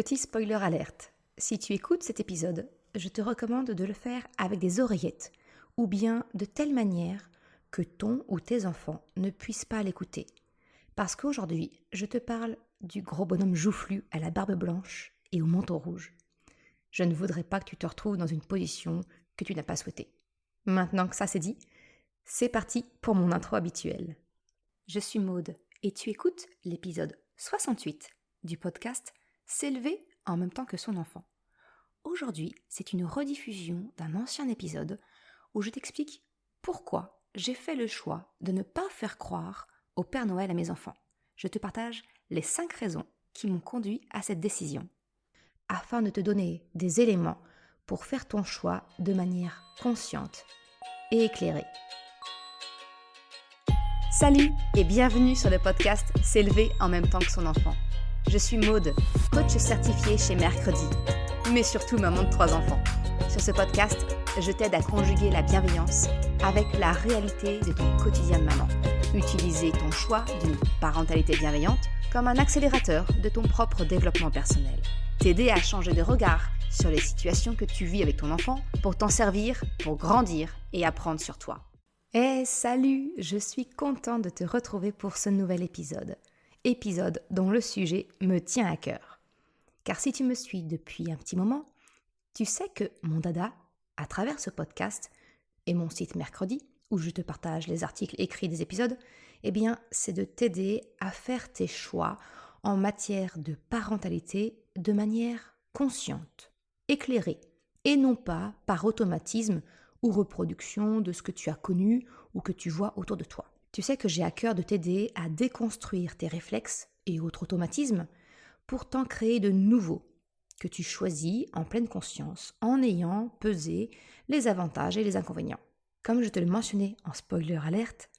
Petit spoiler alerte, si tu écoutes cet épisode, je te recommande de le faire avec des oreillettes ou bien de telle manière que ton ou tes enfants ne puissent pas l'écouter. Parce qu'aujourd'hui, je te parle du gros bonhomme joufflu à la barbe blanche et au manteau rouge. Je ne voudrais pas que tu te retrouves dans une position que tu n'as pas souhaitée. Maintenant que ça c'est dit, c'est parti pour mon intro habituelle. Je suis Maude et tu écoutes l'épisode 68 du podcast S'élever en même temps que son enfant. Aujourd'hui, c'est une rediffusion d'un ancien épisode où je t'explique pourquoi j'ai fait le choix de ne pas faire croire au Père Noël à mes enfants. Je te partage les 5 raisons qui m'ont conduit à cette décision, afin de te donner des éléments pour faire ton choix de manière consciente et éclairée. Salut et bienvenue sur le podcast S'élever en même temps que son enfant. Je suis Maude, coach certifiée chez Mercredi, mais surtout maman de 3 enfants. Sur ce podcast, je t'aide à conjuguer la bienveillance avec la réalité de ton quotidien de maman. Utiliser ton choix d'une parentalité bienveillante comme un accélérateur de ton propre développement personnel. T'aider à changer de regard sur les situations que tu vis avec ton enfant pour t'en servir, pour grandir et apprendre sur toi. Salut, je suis contente de te retrouver pour ce nouvel épisode dont le sujet me tient à cœur. Car si tu me suis depuis un petit moment, tu sais que mon dada, à travers ce podcast et mon site Mercredi, où je te partage les articles écrits des épisodes, c'est de t'aider à faire tes choix en matière de parentalité de manière consciente, éclairée, et non pas par automatisme ou reproduction de ce que tu as connu ou que tu vois autour de toi. Tu sais que j'ai à cœur de t'aider à déconstruire tes réflexes et autres automatismes pour t'en créer de nouveaux que tu choisis en pleine conscience en ayant pesé les avantages et les inconvénients. Comme je te le mentionnais en spoiler alerte,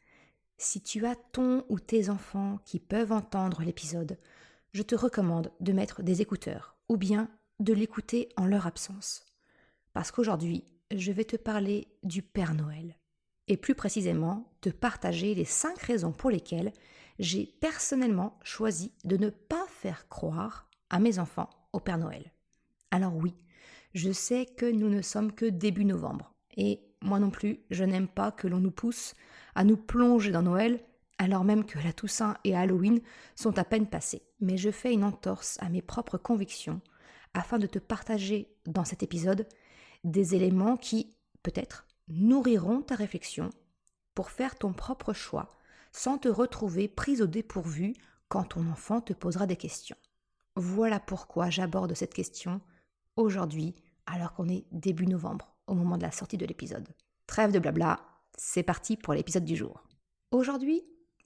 si tu as ton ou tes enfants qui peuvent entendre l'épisode, je te recommande de mettre des écouteurs ou bien de l'écouter en leur absence. Parce qu'aujourd'hui, je vais te parler du Père Noël. Et plus précisément, te partager les 5 raisons pour lesquelles j'ai personnellement choisi de ne pas faire croire à mes enfants au Père Noël. Alors oui, je sais que nous ne sommes que début novembre. Et moi non plus, je n'aime pas que l'on nous pousse à nous plonger dans Noël, alors même que la Toussaint et Halloween sont à peine passés. Mais je fais une entorse à mes propres convictions afin de te partager dans cet épisode des éléments qui, peut-être, nourriront ta réflexion pour faire ton propre choix sans te retrouver prise au dépourvu quand ton enfant te posera des questions. Voilà pourquoi j'aborde cette question aujourd'hui alors qu'on est début novembre au moment de la sortie de l'épisode. Trêve de blabla, c'est parti pour l'épisode du jour. Aujourd'hui,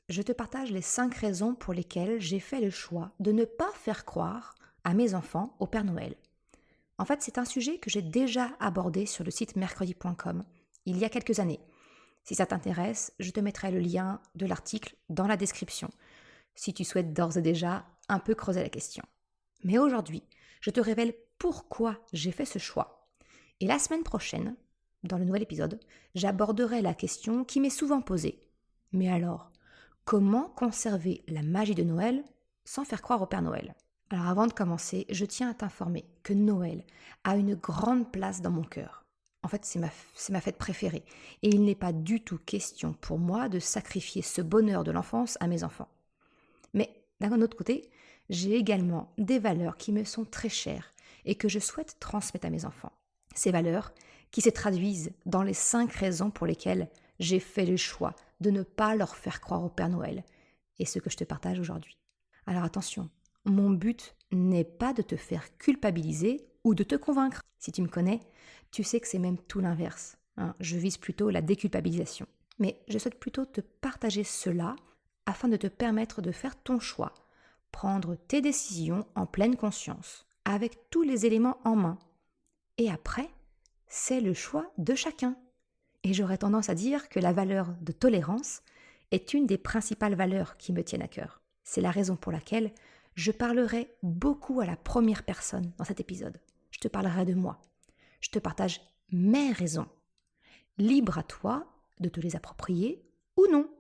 je te partage les 5 raisons pour lesquelles j'ai fait le choix de ne pas faire croire à mes enfants au Père Noël. En fait, c'est un sujet que j'ai déjà abordé sur le site mercredi.com il y a quelques années. Si ça t'intéresse, je te mettrai le lien de l'article dans la description, si tu souhaites d'ores et déjà un peu creuser la question. Mais aujourd'hui, je te révèle pourquoi j'ai fait ce choix. Et la semaine prochaine, dans le nouvel épisode, j'aborderai la question qui m'est souvent posée. Mais alors, comment conserver la magie de Noël sans faire croire au Père Noël ? Alors avant de commencer, je tiens à t'informer que Noël a une grande place dans mon cœur. En fait, c'est ma fête préférée. Et il n'est pas du tout question pour moi de sacrifier ce bonheur de l'enfance à mes enfants. Mais d'un autre côté, j'ai également des valeurs qui me sont très chères et que je souhaite transmettre à mes enfants. Ces valeurs qui se traduisent dans les 5 raisons pour lesquelles j'ai fait le choix de ne pas leur faire croire au Père Noël et ce que je te partage aujourd'hui. Alors attention, mon but n'est pas de te faire culpabiliser ou de te convaincre. Si tu me connais, tu sais que c'est même tout l'inverse. Je vise plutôt la déculpabilisation. Mais je souhaite plutôt te partager cela afin de te permettre de faire ton choix, prendre tes décisions en pleine conscience, avec tous les éléments en main. Et après, c'est le choix de chacun. Et j'aurais tendance à dire que la valeur de tolérance est une des principales valeurs qui me tiennent à cœur. C'est la raison pour laquelle je parlerai beaucoup à la première personne dans cet épisode. Je te parlerai de moi. Je te partage mes raisons. Libre à toi de te les approprier ou non.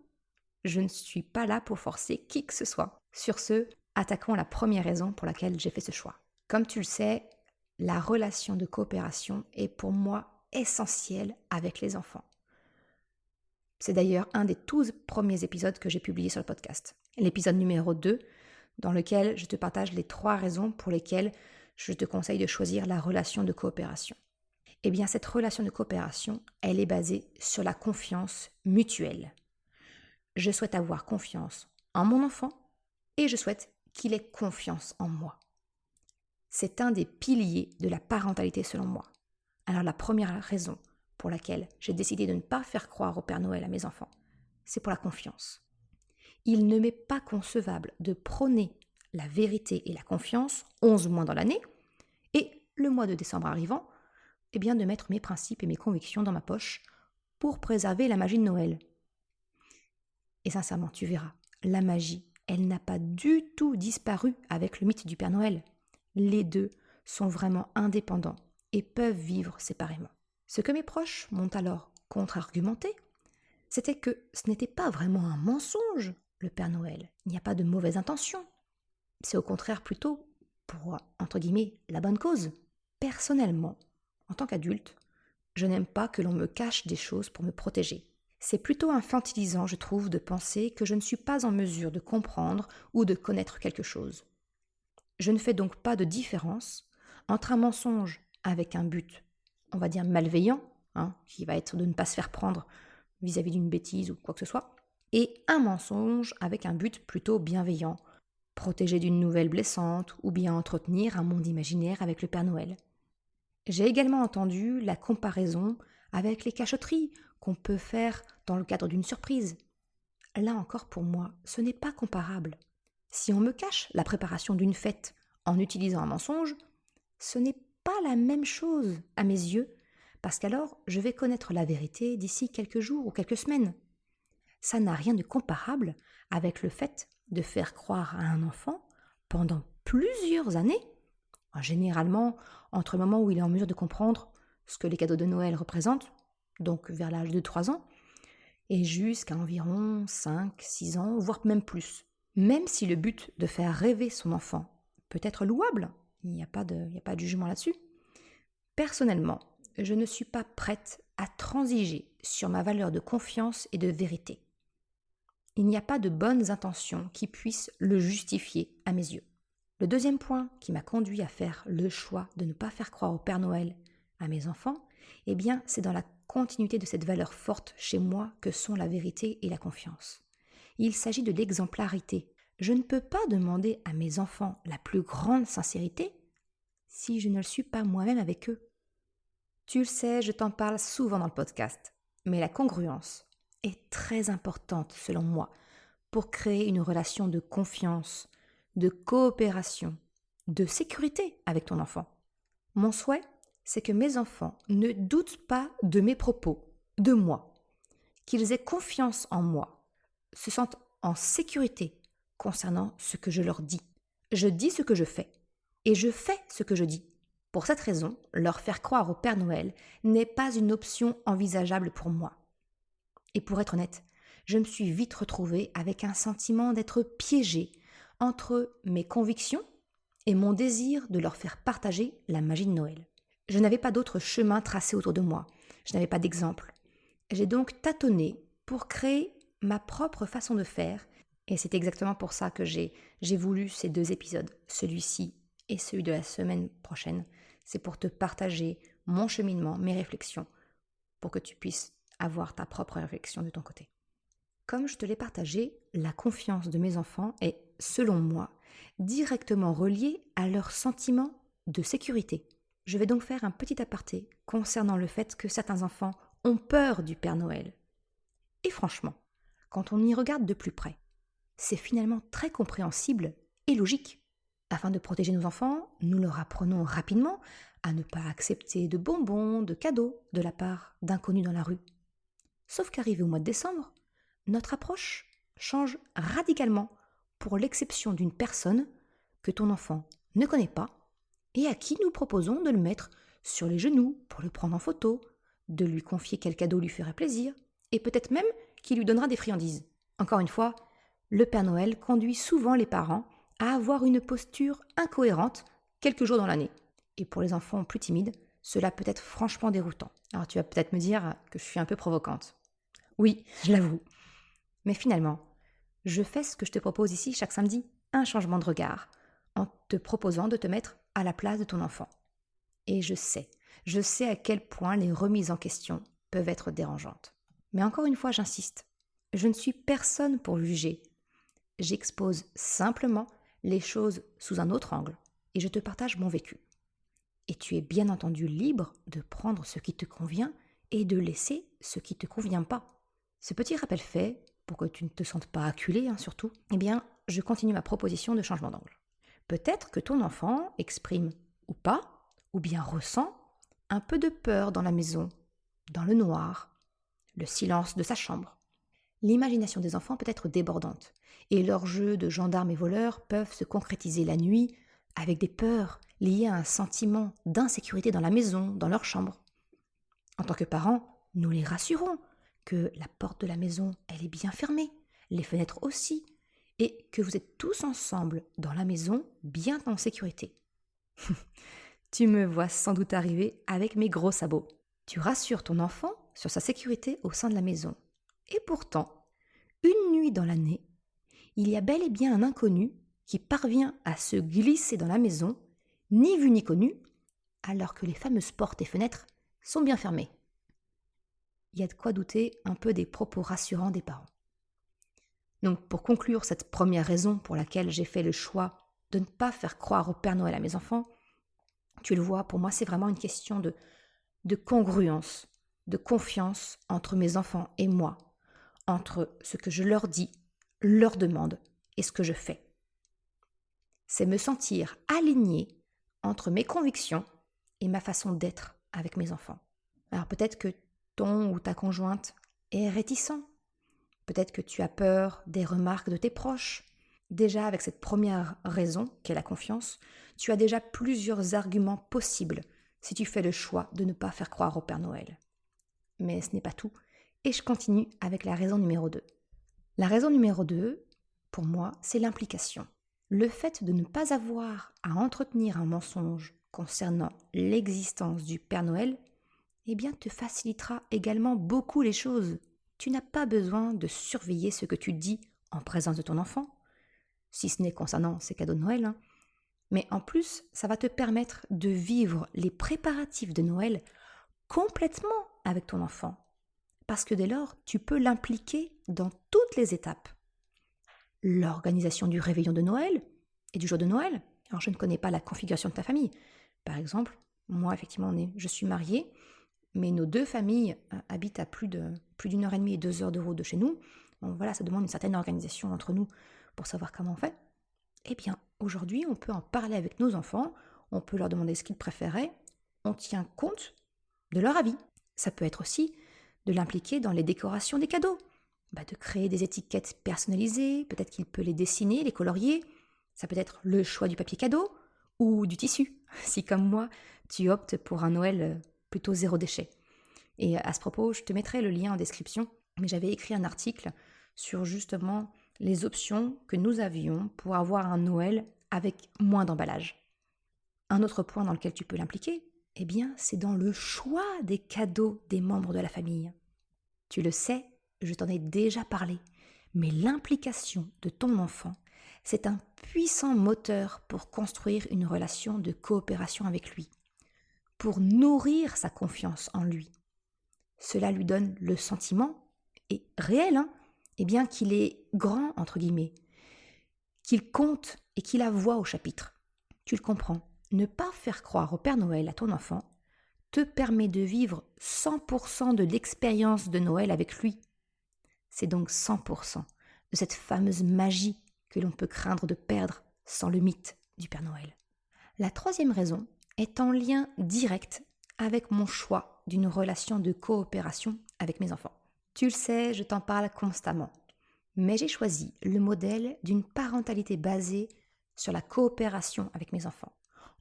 Je ne suis pas là pour forcer qui que ce soit. Sur ce, attaquons la première raison pour laquelle j'ai fait ce choix. Comme tu le sais, la relation de coopération est pour moi essentielle avec les enfants. C'est d'ailleurs un des tout premiers épisodes que j'ai publié sur le podcast. L'épisode numéro 2, dans lequel je te partage les 3 raisons pour lesquelles je te conseille de choisir la relation de coopération. Eh bien, cette relation de coopération, elle est basée sur la confiance mutuelle. Je souhaite avoir confiance en mon enfant et je souhaite qu'il ait confiance en moi. C'est un des piliers de la parentalité selon moi. Alors la première raison pour laquelle j'ai décidé de ne pas faire croire au Père Noël à mes enfants, c'est pour la confiance. Il ne m'est pas concevable de prôner la vérité et la confiance 11 mois dans l'année et le mois de décembre arrivant, eh bien de mettre mes principes et mes convictions dans ma poche pour préserver la magie de Noël. Et sincèrement, tu verras, la magie, elle n'a pas du tout disparu avec le mythe du Père Noël. Les deux sont vraiment indépendants et peuvent vivre séparément. Ce que mes proches m'ont alors contre-argumenté, c'était que ce n'était pas vraiment un mensonge, le Père Noël. Il n'y a pas de mauvaise intention. C'est au contraire plutôt pour, entre guillemets, la bonne cause. Personnellement, en tant qu'adulte, je n'aime pas que l'on me cache des choses pour me protéger. C'est plutôt infantilisant, je trouve, de penser que je ne suis pas en mesure de comprendre ou de connaître quelque chose. Je ne fais donc pas de différence entre un mensonge avec un but, on va dire malveillant, qui va être de ne pas se faire prendre vis-à-vis d'une bêtise ou quoi que ce soit, et un mensonge avec un but plutôt bienveillant, protéger d'une nouvelle blessante ou bien entretenir un monde imaginaire avec le Père Noël. J'ai également entendu la comparaison avec les cachotteries qu'on peut faire dans le cadre d'une surprise. Là encore pour moi, ce n'est pas comparable. Si on me cache la préparation d'une fête en utilisant un mensonge, ce n'est pas la même chose à mes yeux, parce qu'alors je vais connaître la vérité d'ici quelques jours ou quelques semaines. Ça n'a rien de comparable avec le fait de faire croire à un enfant pendant plusieurs années, généralement entre le moment où il est en mesure de comprendre ce que les cadeaux de Noël représentent, donc vers l'âge de 3 ans, et jusqu'à environ 5, 6 ans, voire même plus. Même si le but de faire rêver son enfant peut être louable, il n'y a pas de jugement là-dessus, personnellement, je ne suis pas prête à transiger sur ma valeur de confiance et de vérité. Il n'y a pas de bonnes intentions qui puissent le justifier à mes yeux. Le deuxième point qui m'a conduit à faire le choix de ne pas faire croire au Père Noël à mes enfants, eh bien, c'est dans la continuité de cette valeur forte chez moi que sont la vérité et la confiance. Il s'agit de l'exemplarité. Je ne peux pas demander à mes enfants la plus grande sincérité si je ne le suis pas moi-même avec eux. Tu le sais, je t'en parle souvent dans le podcast, mais la congruence est très importante selon moi pour créer une relation de confiance, de coopération, de sécurité avec ton enfant. Mon souhait, c'est que mes enfants ne doutent pas de mes propos, de moi, qu'ils aient confiance en moi, se sentent en sécurité concernant ce que je leur dis. Je dis ce que je fais et je fais ce que je dis. Pour cette raison, leur faire croire au Père Noël n'est pas une option envisageable pour moi. Et pour être honnête, je me suis vite retrouvée avec un sentiment d'être piégée entre mes convictions et mon désir de leur faire partager la magie de Noël. Je n'avais pas d'autre chemin tracé autour de moi, je n'avais pas d'exemple. J'ai donc tâtonné pour créer ma propre façon de faire, et c'est exactement pour ça que j'ai voulu ces 2 épisodes, celui-ci et celui de la semaine prochaine. C'est pour te partager mon cheminement, mes réflexions, pour que tu puisses avoir ta propre réflexion de ton côté. Comme je te l'ai partagé, la confiance de mes enfants est, selon moi, directement reliée à leur sentiment de sécurité. Je vais donc faire un petit aparté concernant le fait que certains enfants ont peur du Père Noël. Et franchement, quand on y regarde de plus près, c'est finalement très compréhensible et logique. Afin de protéger nos enfants, nous leur apprenons rapidement à ne pas accepter de bonbons, de cadeaux de la part d'inconnus dans la rue. Sauf qu'arrivé au mois de décembre, notre approche change radicalement pour l'exception d'une personne que ton enfant ne connaît pas et à qui nous proposons de le mettre sur les genoux pour le prendre en photo, de lui confier quel cadeau lui ferait plaisir et peut-être même qu'il lui donnera des friandises. Encore une fois, le Père Noël conduit souvent les parents à avoir une posture incohérente quelques jours dans l'année. Et pour les enfants plus timides, cela peut être franchement déroutant. Alors tu vas peut-être me dire que je suis un peu provocante. Oui, je l'avoue. Mais finalement, je fais ce que je te propose ici chaque samedi, un changement de regard, en te proposant de te mettre à la place de ton enfant. Et je sais à quel point les remises en question peuvent être dérangeantes. Mais encore une fois, j'insiste, je ne suis personne pour juger. J'expose simplement les choses sous un autre angle et je te partage mon vécu. Et tu es bien entendu libre de prendre ce qui te convient et de laisser ce qui ne te convient pas. Ce petit rappel fait, pour que tu ne te sentes pas acculé surtout, eh bien, je continue ma proposition de changement d'angle. Peut-être que ton enfant exprime ou pas, ou bien ressent un peu de peur dans la maison, dans le noir, le silence de sa chambre. L'imagination des enfants peut être débordante, et leurs jeux de gendarmes et voleurs peuvent se concrétiser la nuit avec des peurs liées à un sentiment d'insécurité dans la maison, dans leur chambre. En tant que parents, nous les rassurons que la porte de la maison, elle est bien fermée, les fenêtres aussi, et que vous êtes tous ensemble dans la maison, bien en sécurité. Tu me vois sans doute arriver avec mes gros sabots. Tu rassures ton enfant sur sa sécurité au sein de la maison. Et pourtant, une nuit dans l'année, il y a bel et bien un inconnu qui parvient à se glisser dans la maison, ni vu ni connu, alors que les fameuses portes et fenêtres sont bien fermées. Il y a de quoi douter un peu des propos rassurants des parents. Donc pour conclure cette première raison pour laquelle j'ai fait le choix de ne pas faire croire au Père Noël à mes enfants, tu le vois, pour moi c'est vraiment une question de congruence, de confiance entre mes enfants et moi, entre ce que je leur dis, leur demande et ce que je fais. C'est me sentir alignée entre mes convictions et ma façon d'être avec mes enfants. Alors peut-être que ton ou ta conjointe est réticent. Peut-être que tu as peur des remarques de tes proches. Déjà, avec cette première raison, qu'est la confiance, tu as déjà plusieurs arguments possibles si tu fais le choix de ne pas faire croire au Père Noël. Mais ce n'est pas tout. Et je continue avec la raison numéro 2. La raison numéro 2, pour moi, c'est l'implication. Le fait de ne pas avoir à entretenir un mensonge concernant l'existence du Père Noël, eh bien, te facilitera également beaucoup les choses. Tu n'as pas besoin de surveiller ce que tu dis en présence de ton enfant, si ce n'est concernant ses cadeaux de Noël. Mais en plus, ça va te permettre de vivre les préparatifs de Noël complètement avec ton enfant. Parce que dès lors, tu peux l'impliquer dans toutes les étapes. L'organisation du réveillon de Noël et du jour de Noël. Alors, je ne connais pas la configuration de ta famille. Par exemple, moi, effectivement, je suis mariée, mais nos deux familles habitent à plus d'une heure et demie et 2 heures de route de chez nous. Donc voilà, ça demande une certaine organisation entre nous pour savoir comment on fait. Eh bien, aujourd'hui, on peut en parler avec nos enfants, on peut leur demander ce qu'ils préféraient, on tient compte de leur avis. Ça peut être aussi de l'impliquer dans les décorations des cadeaux, de créer des étiquettes personnalisées, peut-être qu'il peut les dessiner, les colorier. Ça peut être le choix du papier cadeau ou du tissu, si comme moi, tu optes pour un Noël plutôt 0 déchet. Et à ce propos, je te mettrai le lien en description, mais j'avais écrit un article sur justement les options que nous avions pour avoir un Noël avec moins d'emballage. Un autre point dans lequel tu peux l'impliquer, eh bien, c'est dans le choix des cadeaux des membres de la famille. Tu le sais, je t'en ai déjà parlé, mais l'implication de ton enfant, c'est un puissant moteur pour construire une relation de coopération avec lui, pour nourrir sa confiance en lui. Cela lui donne le sentiment, et réel, eh bien qu'il est grand, entre guillemets, qu'il compte et qu'il a voix au chapitre. Tu le comprends, ne pas faire croire au Père Noël à ton enfant te permet de vivre 100% de l'expérience de Noël avec lui. C'est donc 100% de cette fameuse magie que l'on peut craindre de perdre sans le mythe du Père Noël. La troisième raison est en lien direct avec mon choix d'une relation de coopération avec mes enfants. Tu le sais, je t'en parle constamment, mais j'ai choisi le modèle d'une parentalité basée sur la coopération avec mes enfants,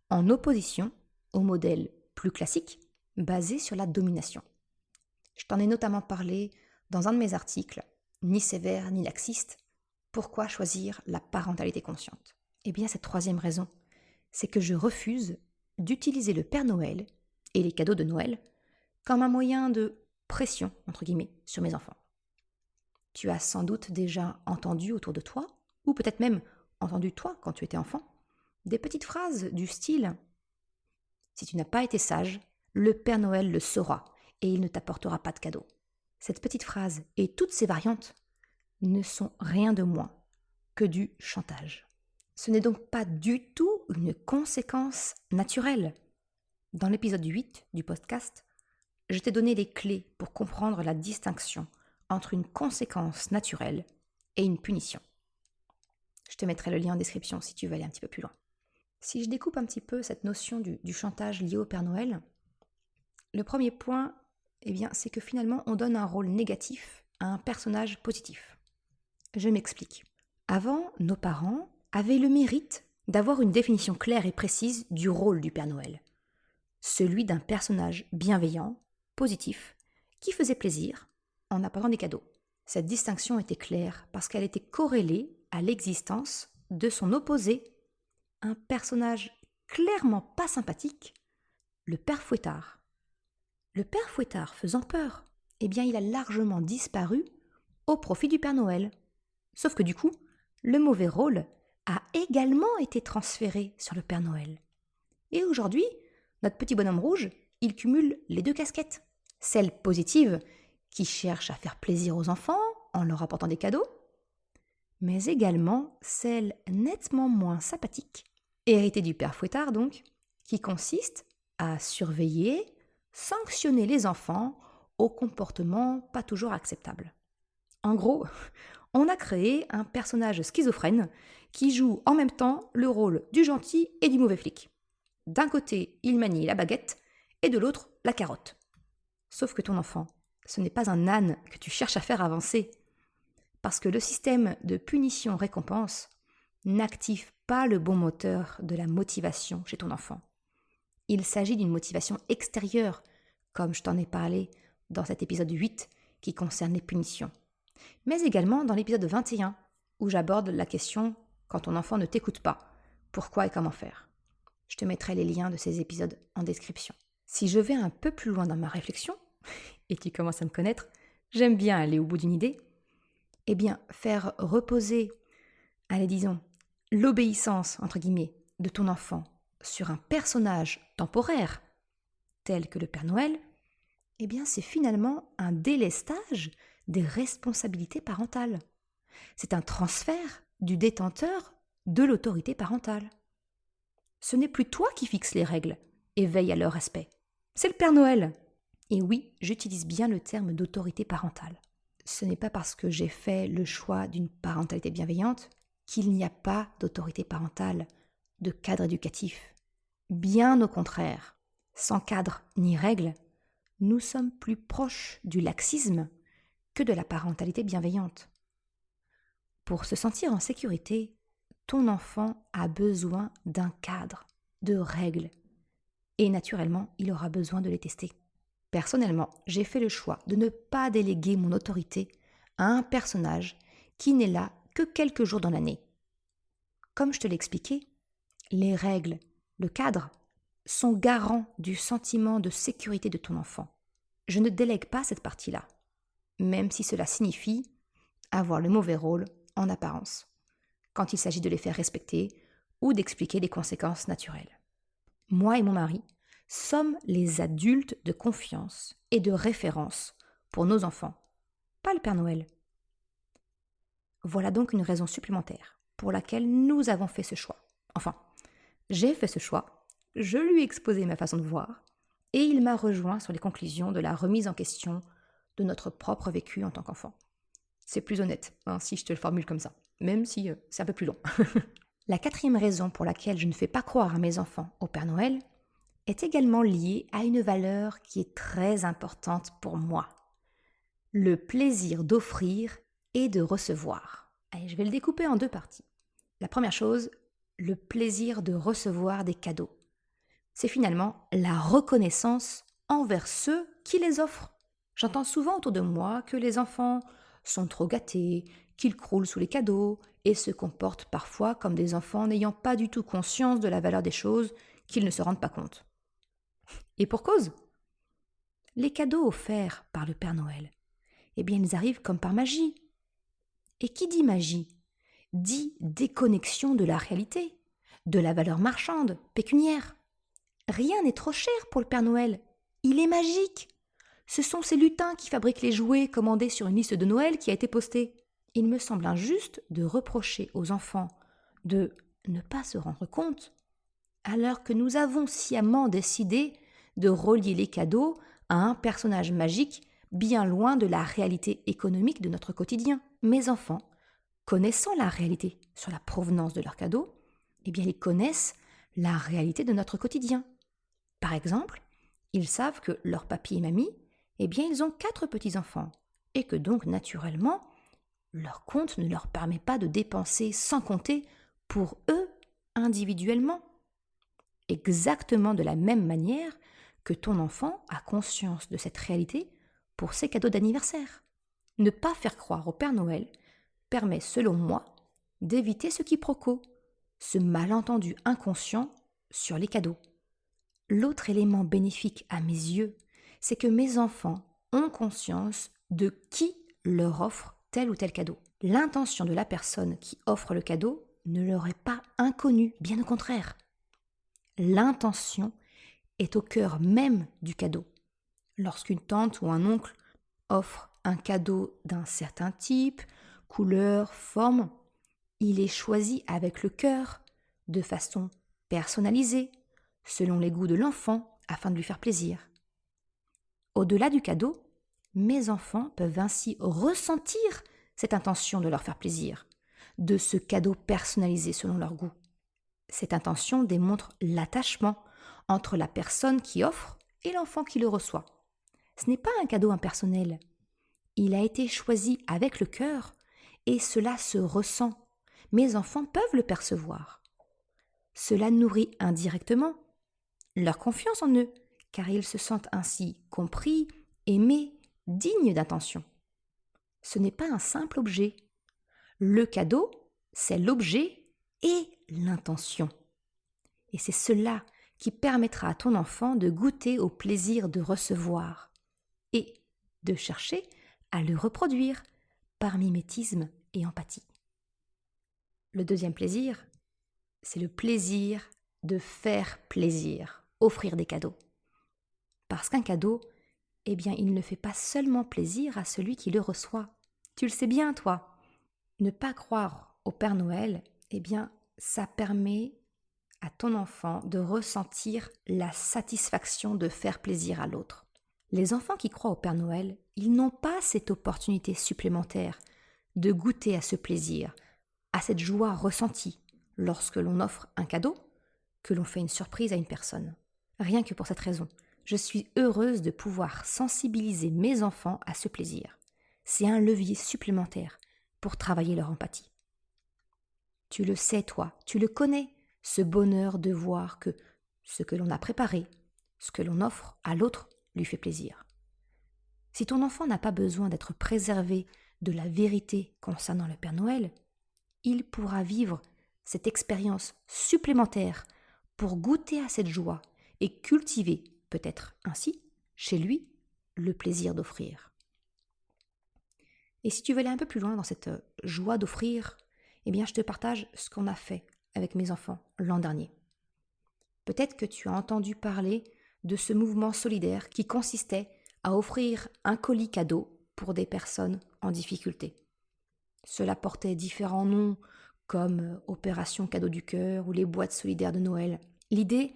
en opposition au modèle plus classique basé sur la domination. Je t'en ai notamment parlé dans un de mes articles, ni sévère ni laxiste, pourquoi choisir la parentalité consciente ? Eh bien, cette troisième raison, c'est que je refuse d'utiliser le Père Noël et les cadeaux de Noël comme un moyen de pression, entre guillemets, sur mes enfants. Tu as sans doute déjà entendu autour de toi, ou peut-être même entendu toi quand tu étais enfant, des petites phrases du style « Si tu n'as pas été sage, le Père Noël le saura et il ne t'apportera pas de cadeaux. » Cette petite phrase et toutes ses variantes ne sont rien de moins que du chantage. Ce n'est donc pas du tout une conséquence naturelle. Dans l'épisode 8 du podcast, je t'ai donné les clés pour comprendre la distinction entre une conséquence naturelle et une punition. Je te mettrai le lien en description si tu veux aller un petit peu plus loin. Si je découpe un petit peu cette notion du chantage lié au Père Noël, le premier point, c'est que finalement on donne un rôle négatif à un personnage positif. Je m'explique. Avant, nos parents avaient le mérite d'avoir une définition claire et précise du rôle du Père Noël. Celui d'un personnage bienveillant, positif, qui faisait plaisir en apportant des cadeaux. Cette distinction était claire parce qu'elle était corrélée à l'existence de son opposé, un personnage clairement pas sympathique, le Père Fouettard. Le Père Fouettard faisant peur, il a largement disparu au profit du Père Noël. Sauf que du coup, le mauvais rôle a également été transféré sur le Père Noël. Et aujourd'hui, notre petit bonhomme rouge, il cumule les deux casquettes. Celle positive, qui cherche à faire plaisir aux enfants en leur apportant des cadeaux, mais également celle nettement moins sympathique, héritée du Père Fouettard donc, qui consiste à surveiller, sanctionner les enfants au comportement pas toujours acceptable. En gros, on a créé un personnage schizophrène qui joue en même temps le rôle du gentil et du mauvais flic. D'un côté, il manie la baguette et de l'autre, la carotte. Sauf que ton enfant, ce n'est pas un âne que tu cherches à faire avancer. Parce que le système de punition-récompense n'active pas le bon moteur de la motivation chez ton enfant. Il s'agit d'une motivation extérieure, comme je t'en ai parlé dans cet épisode 8 qui concerne les punitions. Mais également dans l'épisode 21, où j'aborde la question « Quand ton enfant ne t'écoute pas, pourquoi et comment faire ?» Je te mettrai les liens de ces épisodes en description. Si je vais un peu plus loin dans ma réflexion, et tu commences à me connaître, j'aime bien aller au bout d'une idée, faire reposer, l'obéissance, entre guillemets, de ton enfant sur un personnage temporaire, tel que le Père Noël, c'est finalement un délestage des responsabilités parentales. C'est un transfert du détenteur de l'autorité parentale. Ce n'est plus toi qui fixes les règles et veille à leur respect. C'est le Père Noël. Et oui, j'utilise bien le terme d'autorité parentale. Ce n'est pas parce que j'ai fait le choix d'une parentalité bienveillante qu'il n'y a pas d'autorité parentale, de cadre éducatif. Bien au contraire, sans cadre ni règle, nous sommes plus proches du laxisme que de la parentalité bienveillante. Pour se sentir en sécurité, ton enfant a besoin d'un cadre, de règles, et naturellement, il aura besoin de les tester. Personnellement, j'ai fait le choix de ne pas déléguer mon autorité à un personnage qui n'est là que quelques jours dans l'année. Comme je te l'ai expliqué, les règles, le cadre, sont garants du sentiment de sécurité de ton enfant. Je ne délègue pas cette partie-là, même si cela signifie avoir le mauvais rôle en apparence, quand il s'agit de les faire respecter ou d'expliquer les conséquences naturelles. Moi et mon mari sommes les adultes de confiance et de référence pour nos enfants, pas le Père Noël. Voilà donc une raison supplémentaire pour laquelle nous avons fait ce choix. Enfin, j'ai fait ce choix, je lui ai exposé ma façon de voir, et il m'a rejoint sur les conclusions de la remise en question de notre propre vécu en tant qu'enfant. C'est plus honnête, si je te le formule comme ça, même si c'est un peu plus long. La quatrième raison pour laquelle je ne fais pas croire à mes enfants au Père Noël est également liée à une valeur qui est très importante pour moi. Le plaisir d'offrir et de recevoir. Allez, je vais le découper en deux parties. La première chose, le plaisir de recevoir des cadeaux. C'est finalement la reconnaissance envers ceux qui les offrent. J'entends souvent autour de moi que les enfants sont trop gâtés, qu'ils croulent sous les cadeaux et se comportent parfois comme des enfants n'ayant pas du tout conscience de la valeur des choses, qu'ils ne se rendent pas compte. Et pour cause, les cadeaux offerts par le Père Noël, ils arrivent comme par magie. Et qui dit magie dit déconnexion de la réalité, de la valeur marchande, pécuniaire. Rien n'est trop cher pour le Père Noël. Il est magique. Ce sont ces lutins qui fabriquent les jouets commandés sur une liste de Noël qui a été postée. Il me semble injuste de reprocher aux enfants de ne pas se rendre compte, alors que nous avons sciemment décidé de relier les cadeaux à un personnage magique bien loin de la réalité économique de notre quotidien. Mes enfants, connaissant la réalité sur la provenance de leurs cadeaux, ils connaissent la réalité de notre quotidien. Par exemple, ils savent que leur papy et mamie, ils ont 4 petits-enfants et que donc, naturellement, leur compte ne leur permet pas de dépenser sans compter pour eux individuellement. Exactement de la même manière que ton enfant a conscience de cette réalité pour ses cadeaux d'anniversaire. Ne pas faire croire au Père Noël permet, selon moi, d'éviter ce quiproquo, ce malentendu inconscient sur les cadeaux. L'autre élément bénéfique à mes yeux, c'est que mes enfants ont conscience de qui leur offre tel ou tel cadeau. L'intention de la personne qui offre le cadeau ne leur est pas inconnue, bien au contraire. L'intention est au cœur même du cadeau. Lorsqu'une tante ou un oncle offre un cadeau d'un certain type, couleur, forme, il est choisi avec le cœur, de façon personnalisée, selon les goûts de l'enfant, afin de lui faire plaisir. Au-delà du cadeau, mes enfants peuvent ainsi ressentir cette intention de leur faire plaisir, de ce cadeau personnalisé selon leur goût. Cette intention démontre l'attachement entre la personne qui offre et l'enfant qui le reçoit. Ce n'est pas un cadeau impersonnel. Il a été choisi avec le cœur et cela se ressent. Mes enfants peuvent le percevoir. Cela nourrit indirectement leur confiance en eux, car ils se sentent ainsi compris, aimés, dignes d'attention. Ce n'est pas un simple objet. Le cadeau, c'est l'objet et l'intention. Et c'est cela qui permettra à ton enfant de goûter au plaisir de recevoir et de chercher à le reproduire par mimétisme et empathie. Le deuxième plaisir, c'est le plaisir de faire plaisir, offrir des cadeaux. Parce qu'un cadeau, il ne fait pas seulement plaisir à celui qui le reçoit. Tu le sais bien, toi. Ne pas croire au Père Noël, ça permet à ton enfant de ressentir la satisfaction de faire plaisir à l'autre. Les enfants qui croient au Père Noël, ils n'ont pas cette opportunité supplémentaire de goûter à ce plaisir, à cette joie ressentie lorsque l'on offre un cadeau, que l'on fait une surprise à une personne. Rien que pour cette raison, je suis heureuse de pouvoir sensibiliser mes enfants à ce plaisir. C'est un levier supplémentaire pour travailler leur empathie. Tu le sais, toi, tu le connais, ce bonheur de voir que ce que l'on a préparé, ce que l'on offre à l'autre lui fait plaisir. Si ton enfant n'a pas besoin d'être préservé de la vérité concernant le Père Noël, il pourra vivre cette expérience supplémentaire pour goûter à cette joie et cultiver, peut-être ainsi, chez lui, le plaisir d'offrir. Et si tu veux aller un peu plus loin dans cette joie d'offrir, je te partage ce qu'on a fait avec mes enfants l'an dernier. Peut-être que tu as entendu parler de ce mouvement solidaire qui consistait à offrir un colis cadeau pour des personnes en difficulté. Cela portait différents noms comme Opération Cadeau du Cœur ou les boîtes solidaires de Noël. L'idée,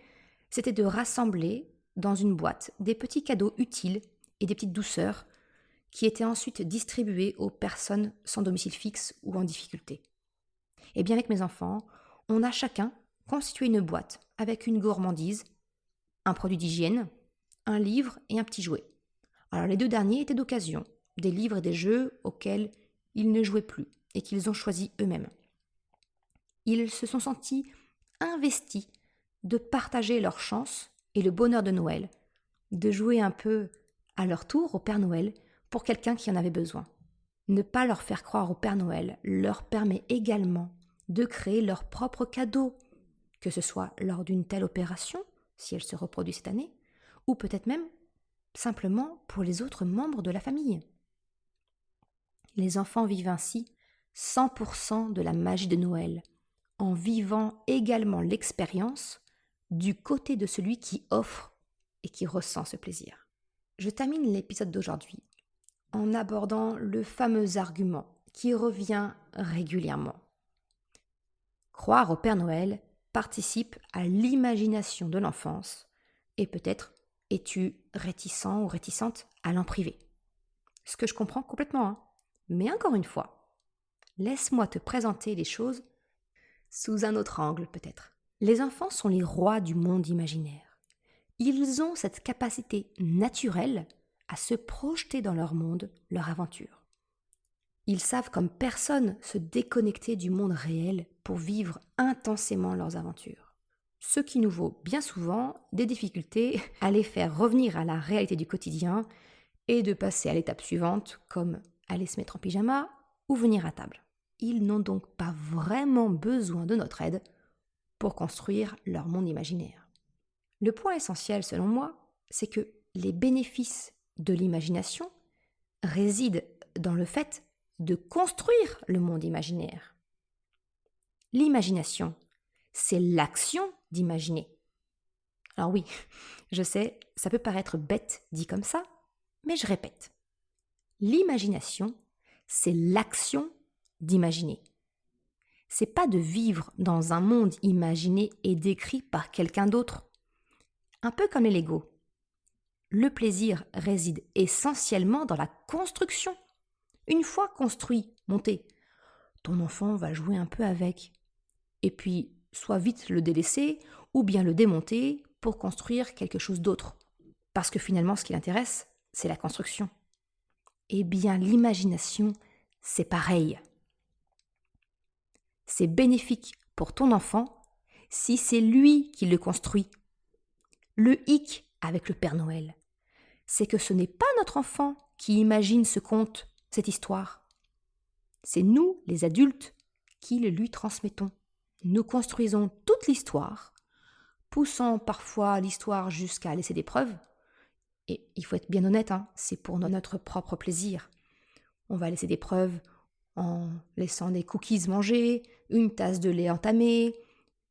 c'était de rassembler dans une boîte des petits cadeaux utiles et des petites douceurs qui étaient ensuite distribués aux personnes sans domicile fixe ou en difficulté. Avec mes enfants, on a chacun constitué une boîte avec une gourmandise, un produit d'hygiène, un livre et un petit jouet. Alors les 2 derniers étaient d'occasion, des livres et des jeux auxquels ils ne jouaient plus et qu'ils ont choisis eux-mêmes. Ils se sont sentis investis de partager leur chance et le bonheur de Noël, de jouer un peu à leur tour au Père Noël pour quelqu'un qui en avait besoin. Ne pas leur faire croire au Père Noël leur permet également de créer leur propre cadeau, que ce soit lors d'une telle opération, si elle se reproduit cette année, ou peut-être même simplement pour les autres membres de la famille. Les enfants vivent ainsi 100% de la magie de Noël, en vivant également l'expérience du côté de celui qui offre et qui ressent ce plaisir. Je termine l'épisode d'aujourd'hui en abordant le fameux argument qui revient régulièrement. Croire au Père Noël participe à l'imagination de l'enfance et peut-être es-tu réticent ou réticente à l'en priver. Ce que je comprends complètement, hein. Mais encore une fois, laisse-moi te présenter les choses sous un autre angle peut-être. Les enfants sont les rois du monde imaginaire. Ils ont cette capacité naturelle à se projeter dans leur monde, leur aventure. Ils savent comme personne se déconnecter du monde réel pour vivre intensément leurs aventures. Ce qui nous vaut bien souvent des difficultés à les faire revenir à la réalité du quotidien et de passer à l'étape suivante comme aller se mettre en pyjama ou venir à table. Ils n'ont donc pas vraiment besoin de notre aide pour construire leur monde imaginaire. Le point essentiel selon moi, c'est que les bénéfices de l'imagination résident dans le fait de construire le monde imaginaire. L'imagination, c'est l'action d'imaginer. Alors oui, je sais, ça peut paraître bête dit comme ça, mais je répète. L'imagination, c'est l'action d'imaginer. C'est pas de vivre dans un monde imaginé et décrit par quelqu'un d'autre. Un peu comme les Lego. Le plaisir réside essentiellement dans la construction. Une fois construit, monté, ton enfant va jouer un peu avec. Et puis, soit vite le délaisser ou bien le démonter pour construire quelque chose d'autre. Parce que finalement, ce qui l'intéresse, c'est la construction. Eh bien, l'imagination, c'est pareil. C'est bénéfique pour ton enfant si c'est lui qui le construit. Le hic avec le Père Noël, c'est que ce n'est pas notre enfant qui imagine ce conte, cette histoire. C'est nous, les adultes, qui le lui transmettons. Nous construisons toute l'histoire, poussant parfois l'histoire jusqu'à laisser des preuves. Et il faut être bien honnête, c'est pour notre propre plaisir. On va laisser des preuves en laissant des cookies manger, une tasse de lait entamée,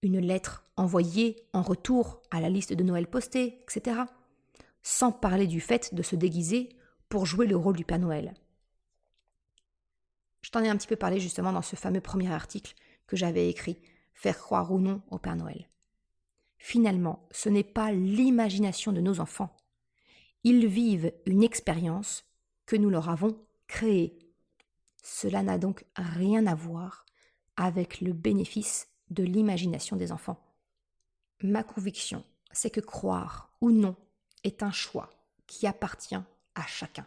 une lettre envoyée en retour à la liste de Noël postée, etc. Sans parler du fait de se déguiser pour jouer le rôle du Père Noël. Je t'en ai un petit peu parlé justement dans ce fameux premier article que j'avais écrit, Faire croire ou non au Père Noël. Finalement, ce n'est pas l'imagination de nos enfants. Ils vivent une expérience que nous leur avons créée. Cela n'a donc rien à voir avec le bénéfice de l'imagination des enfants. Ma conviction, c'est que croire ou non est un choix qui appartient à chacun.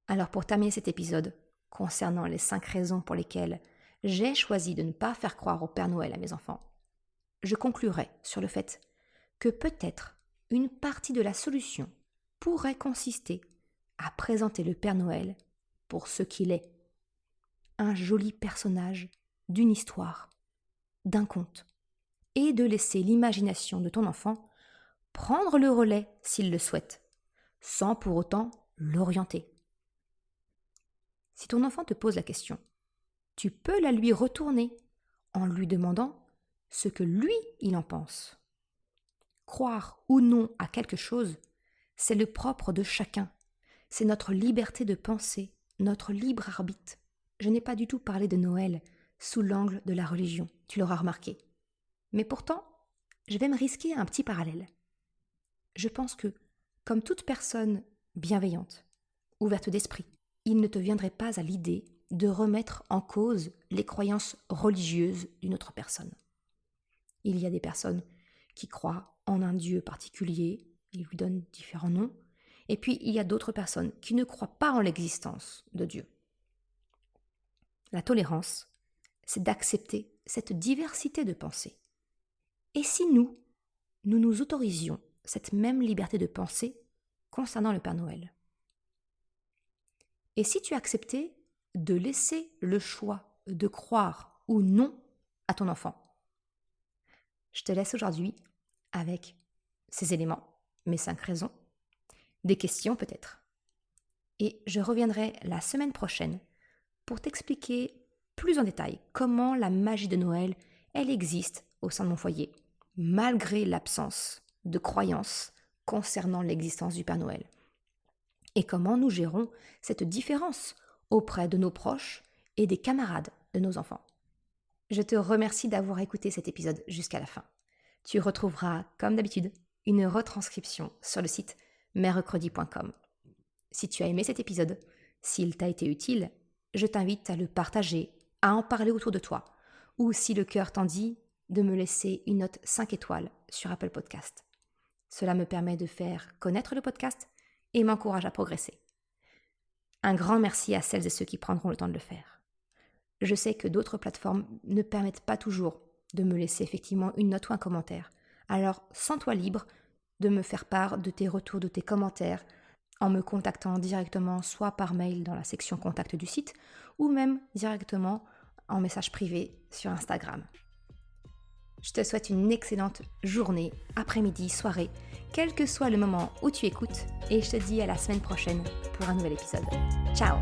Alors pour terminer cet épisode, concernant les 5 raisons pour lesquelles j'ai choisi de ne pas faire croire au Père Noël à mes enfants, je conclurai sur le fait que peut-être une partie de la solution pourrait consister à présenter le Père Noël pour ce qu'il est. Un joli personnage d'une histoire, d'un conte, et de laisser l'imagination de ton enfant prendre le relais s'il le souhaite, sans pour autant l'orienter. Si ton enfant te pose la question, tu peux la lui retourner en lui demandant ce que lui, il en pense. Croire ou non à quelque chose, c'est le propre de chacun. C'est notre liberté de penser, notre libre arbitre. Je n'ai pas du tout parlé de Noël sous l'angle de la religion, tu l'auras remarqué. Mais pourtant, je vais me risquer à un petit parallèle. Je pense que, comme toute personne bienveillante, ouverte d'esprit, il ne te viendrait pas à l'idée de remettre en cause les croyances religieuses d'une autre personne. Il y a des personnes qui croient en un Dieu particulier, ils lui donnent différents noms, et puis il y a d'autres personnes qui ne croient pas en l'existence de Dieu. La tolérance, c'est d'accepter cette diversité de pensée. Et si nous nous autorisions cette même liberté de pensée concernant le Père Noël? Et si tu acceptais de laisser le choix de croire ou non à ton enfant? Je te laisse aujourd'hui avec ces éléments, mes 5 raisons, des questions peut-être. Et je reviendrai la semaine prochaine pour t'expliquer plus en détail comment la magie de Noël, elle existe au sein de mon foyer, malgré l'absence de croyances concernant l'existence du Père Noël. Et comment nous gérons cette différence auprès de nos proches et des camarades de nos enfants. Je te remercie d'avoir écouté cet épisode jusqu'à la fin. Tu retrouveras, comme d'habitude, une retranscription sur le site mercredi.com. Si tu as aimé cet épisode, s'il t'a été utile, je t'invite à le partager, à en parler autour de toi, ou si le cœur t'en dit, de me laisser une note 5 étoiles sur Apple Podcast. Cela me permet de faire connaître le podcast et m'encourage à progresser. Un grand merci à celles et ceux qui prendront le temps de le faire. Je sais que d'autres plateformes ne permettent pas toujours de me laisser effectivement une note ou un commentaire. Alors, sens-toi libre de me faire part de tes retours, de tes commentaires, en me contactant directement soit par mail dans la section contact du site, ou même directement en message privé sur Instagram. Je te souhaite une excellente journée, après-midi, soirée, quel que soit le moment où tu écoutes, et je te dis à la semaine prochaine pour un nouvel épisode. Ciao!